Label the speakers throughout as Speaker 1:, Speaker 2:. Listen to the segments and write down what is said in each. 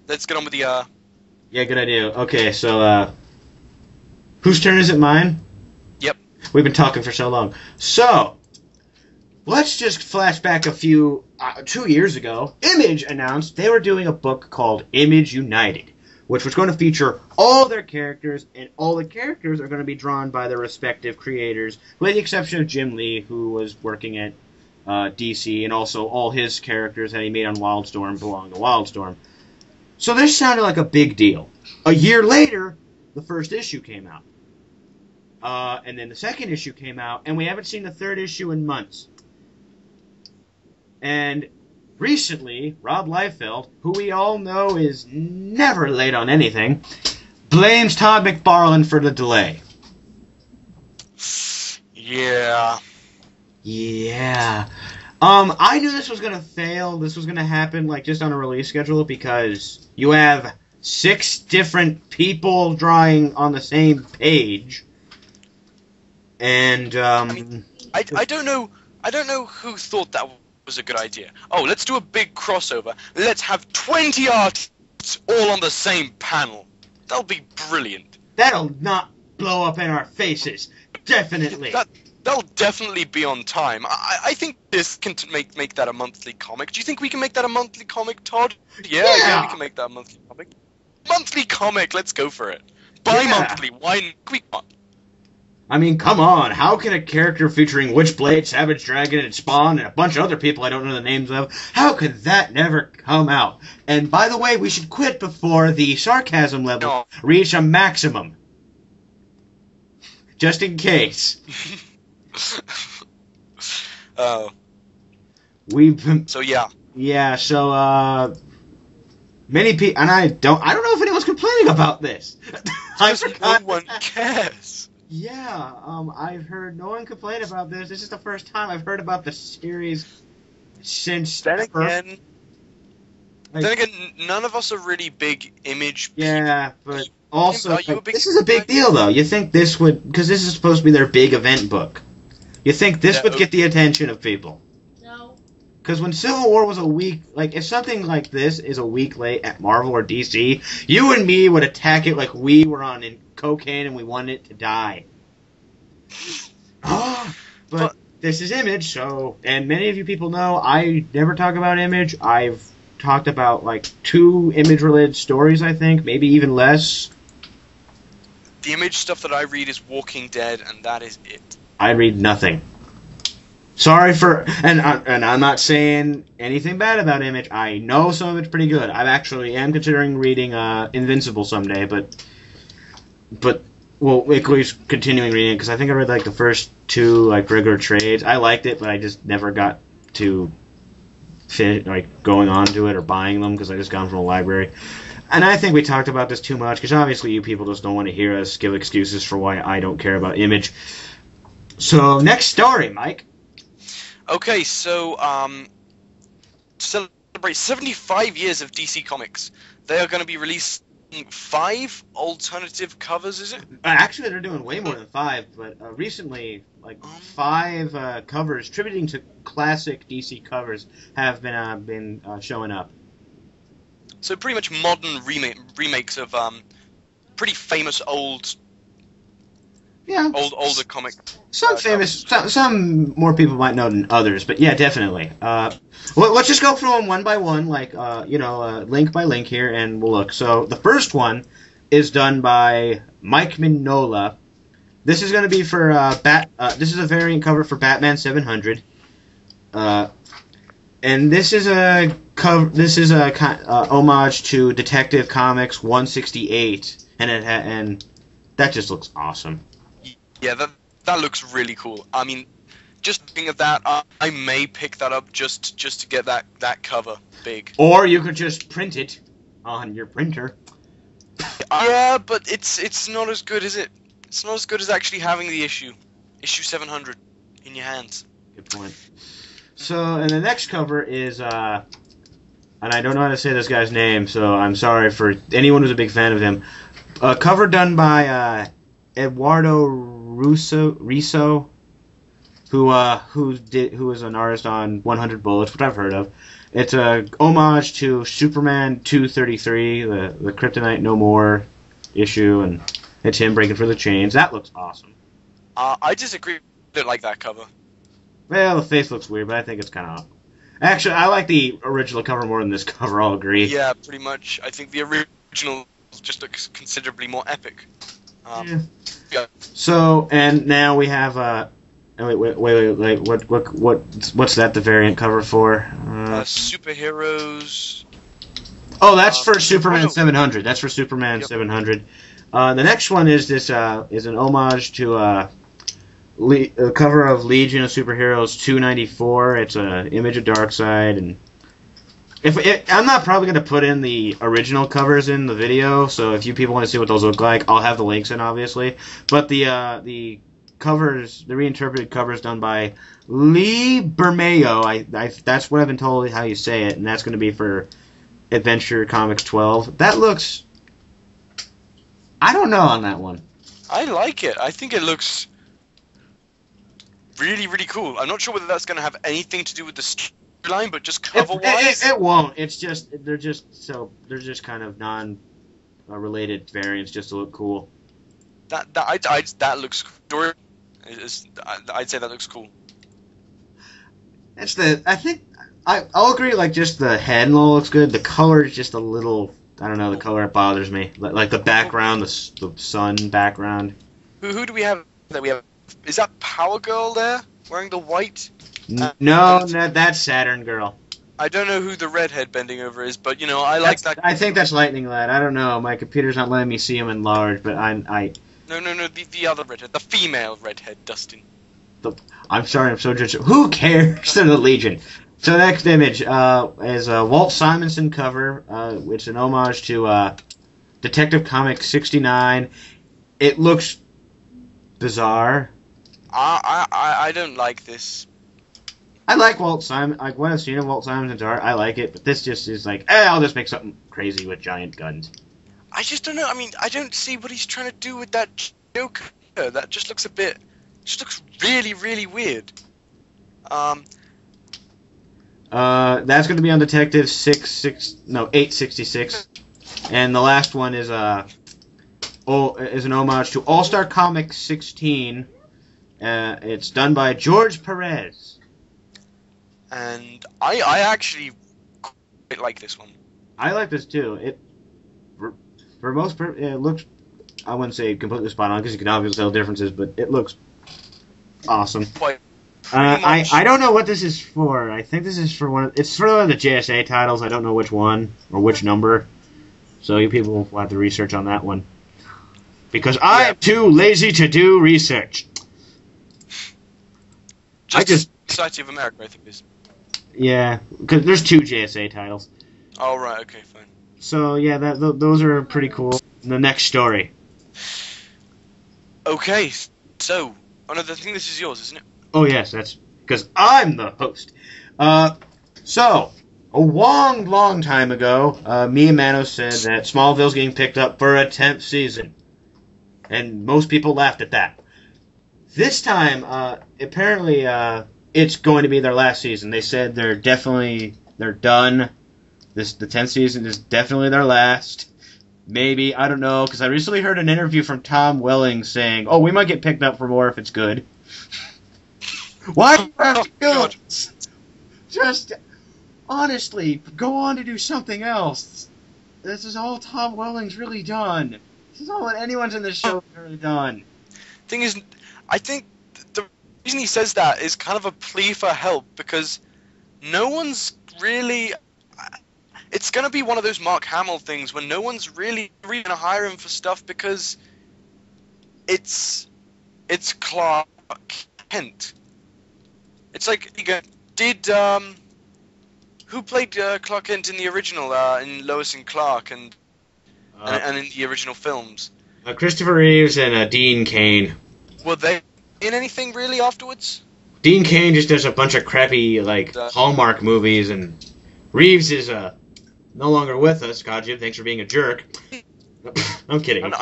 Speaker 1: let's get on with the,
Speaker 2: Yeah, good idea. Okay, so, whose turn is it? Mine?
Speaker 1: Yep.
Speaker 2: We've been talking for so long. So, let's just flash back 2 years ago. Image announced they were doing a book called Image United, which was going to feature all their characters, and all the characters are going to be drawn by their respective creators, with the exception of Jim Lee, who was working at DC, and also all his characters that he made on Wildstorm belong to Wildstorm. So this sounded like a big deal. A year later, the first issue came out. And then the second issue came out, and we haven't seen the third issue in months. And recently, Rob Liefeld, who we all know is never late on anything, blames Todd McFarlane for the delay.
Speaker 1: Yeah.
Speaker 2: Yeah. I knew this was going to fail. This was going to happen, like, just on a release schedule, because you have 6 different people drawing on the same page. And,
Speaker 1: I don't know who thought that was a good idea. Oh, let's do a big crossover. Let's have 20 artists all on the same panel. That'll be brilliant.
Speaker 2: That'll not blow up in our faces. Definitely.
Speaker 1: That'll definitely be on time. I think this can make that a monthly comic. Do you think we can make that a monthly comic, Todd? Yeah, we can make that a monthly comic. Monthly comic, let's go for it. Bi-monthly, why we can't?
Speaker 2: I mean, come on. How can a character featuring Witchblade, Savage Dragon, and Spawn, and a bunch of other people I don't know the names of, how could that never come out? And by the way, we should quit before the sarcasm level reach a maximum. Just in case.
Speaker 1: Oh.
Speaker 2: So
Speaker 1: yeah.
Speaker 2: Yeah, so many people, and I don't know if anyone's complaining about this.
Speaker 1: No one cares.
Speaker 2: Yeah, I've heard no one complain about this. This is the first time I've heard about the series since.
Speaker 1: Then again, none of us are really big Image people.
Speaker 2: Yeah, but also, this is a big deal, though. You think this would, because this is supposed to be their big event book. You think this would get the attention of people?
Speaker 3: No.
Speaker 2: Because when Civil War was a week, like, if something like this is a week late at Marvel or DC, you and me would attack it like we were on cocaine and we wanted it to die. But this is Image, so, and many of you people know I never talk about Image. I've talked about, like, 2 Image-related stories, I think, maybe even less.
Speaker 1: The Image stuff that I read is Walking Dead, and that is it.
Speaker 2: I read nothing. Sorry for, and I'm not saying anything bad about Image. I know some of it's pretty good. I actually am considering reading Invincible someday, but well, at least continuing reading it, because I think I read like the first 2 like regular trades. I liked it, but I just never got to going on to it or buying them because I just got them from a library. And I think we talked about this too much, because obviously you people just don't want to hear us give excuses for why I don't care about Image. So, next story, Mike.
Speaker 1: Okay, so, celebrate 75 years of DC Comics. They are going to be releasing 5 alternative covers, is it?
Speaker 2: Actually, they're doing way more than 5, but recently, like, 5 covers attributing to classic DC covers have been showing up.
Speaker 1: So pretty much modern remakes of pretty famous older comics.
Speaker 2: Some famous, some more people might know than others, but yeah, definitely. Let's just go through them one by one, like link by link here, and we'll look. So the first one is done by Mike Mignola. This is going to be for this is a variant cover for Batman 700. And this is a cover. This is a homage to Detective Comics 168, and that just looks awesome.
Speaker 1: Yeah, that looks really cool. I mean, just thinking of that, I may pick that up just to get that cover big.
Speaker 2: Or you could just print it on your printer.
Speaker 1: Yeah, but it's not as good, is it? It's not as good as actually having the issue 700, in your hands.
Speaker 2: Good point. So, and the next cover is, and I don't know how to say this guy's name, so I'm sorry for anyone who's a big fan of him. A cover done by Eduardo Riso, who is an artist on 100 Bullets, which I've heard of. It's a homage to Superman 233, the Kryptonite No More issue, and it's him breaking through the chains. That looks awesome.
Speaker 1: I disagree. I don't like that cover.
Speaker 2: Well, the face looks weird, but I think it's kind of... Actually, I like the original cover more than this cover, I'll agree.
Speaker 1: Yeah, pretty much. I think the original just looks considerably more epic. Yeah.
Speaker 2: So, and now we have... wait, what's that the variant cover for?
Speaker 1: Superheroes...
Speaker 2: Oh, that's for Superman 700. That's for Superman 700. The next one is this is an homage to a cover of Legion of Superheroes 294. It's an image of Darkseid, and I'm not probably going to put in the original covers in the video. So if you people want to see what those look like, I'll have the links in, obviously. But the covers, the reinterpreted covers done by Lee Bermejo. That's what I've been told how you say it, and that's going to be for Adventure Comics 12. That looks... I don't know on that one.
Speaker 1: I like it. I think it looks really, really cool. I'm not sure whether that's going to have anything to do with the storyline, but just cover-wise...
Speaker 2: It won't. It's just... They're just kind of non-related variants just to look cool.
Speaker 1: That looks... I'd say that looks cool.
Speaker 2: That's the... I think... I'll agree, like, just the head and all looks good. The color is just a little... I don't know, the color, it bothers me. Like the background, the sun background.
Speaker 1: Who do we have that we have? Is that Power Girl there, wearing the white?
Speaker 2: No, that's Saturn Girl.
Speaker 1: I don't know who the redhead bending over is, but, I like that.
Speaker 2: I think that's Lightning Lad. I don't know. My computer's not letting me see him in large, but
Speaker 1: No, the other redhead. The female redhead, Dustin.
Speaker 2: I'm sorry, I'm so judgmental. Who cares? They're the Legion. So the next image is a Walt Simonson cover. It's an homage to Detective Comics 69. It looks bizarre.
Speaker 1: I don't like this.
Speaker 2: I like Walt Simon. Like when I've seen Walt Simonson's art, I like it. But this just is like, I'll just make something crazy with giant guns.
Speaker 1: I just don't know. I mean, I don't see what he's trying to do with that Joker. That just looks looks really, really weird.
Speaker 2: That's going to be on Detective 866, and the last one is an homage to All Star Comics 16. It's done by George Perez.
Speaker 1: And I actually quite like this one.
Speaker 2: I like this too. It for most part, it looks, I wouldn't say completely spot on because you can obviously tell differences, but it looks awesome.
Speaker 1: Quite.
Speaker 2: I don't know what this is for. I think this is for it's for one of the JSA titles. I don't know which one or which number. So you people will have to research on that one. Because I'm too lazy to do research.
Speaker 1: Society of America, I think it is.
Speaker 2: Yeah, because there's 2 JSA titles.
Speaker 1: Oh, right, okay, fine.
Speaker 2: So, yeah, those are pretty cool. The next story.
Speaker 1: Okay, so, I think this is yours, isn't it?
Speaker 2: Oh, yes, that's because I'm the host. So, a long time ago, me and Manos said that Smallville's getting picked up for a 10th season. And most people laughed at that. This time, apparently, it's going to be their last season. They said they're done. The 10th season is definitely their last. Maybe, I don't know, because I recently heard an interview from Tom Welling saying, oh, we might get picked up for more if it's good. Why do you have to go? Just, honestly, go on to do something else. This is all Tom Welling's really done. This is all that anyone's in this show has really done.
Speaker 1: Thing is, I think the reason he says that is kind of a plea for help, because no one's really... It's going to be one of those Mark Hamill things when no one's really going to hire him for stuff because it's Clark Kent. It's like, who played Clark Kent in the original, in Lois and Clark and in the original films?
Speaker 2: Christopher Reeves and Dean Cain.
Speaker 1: Were they in anything really afterwards?
Speaker 2: Dean Cain just does a bunch of crappy, Hallmark movies, and Reeves is, no longer with us. Kojib, thanks for being a jerk. I'm kidding.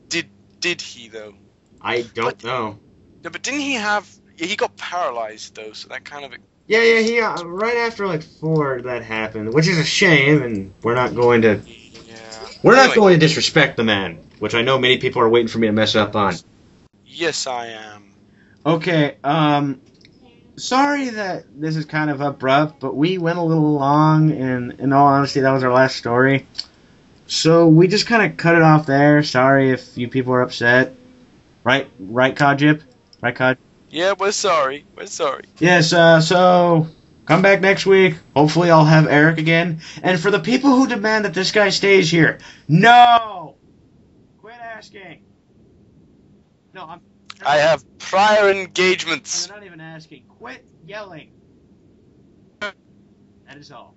Speaker 1: Did he, though?
Speaker 2: I don't know.
Speaker 1: No, but didn't he have... He got paralyzed, though, so that kind of
Speaker 2: Yeah, he right after like 4 that happened, which is a shame, and we're not going to disrespect the man, which I know many people are waiting for me to mess up on.
Speaker 1: Yes, I am.
Speaker 2: Okay, sorry that this is kind of abrupt, but we went a little long, and in all honesty, that was our last story. So we just kind of cut it off there. Sorry if you people are upset. Right, Kojib? Right, Kojib?
Speaker 1: Yeah, we're sorry.
Speaker 2: Yes, so come back next week. Hopefully I'll have Eric again. And for the people who demand that this guy stays here, no! Quit asking. No,
Speaker 1: I have prior engagements.
Speaker 2: They're not even asking. Quit yelling. That is all.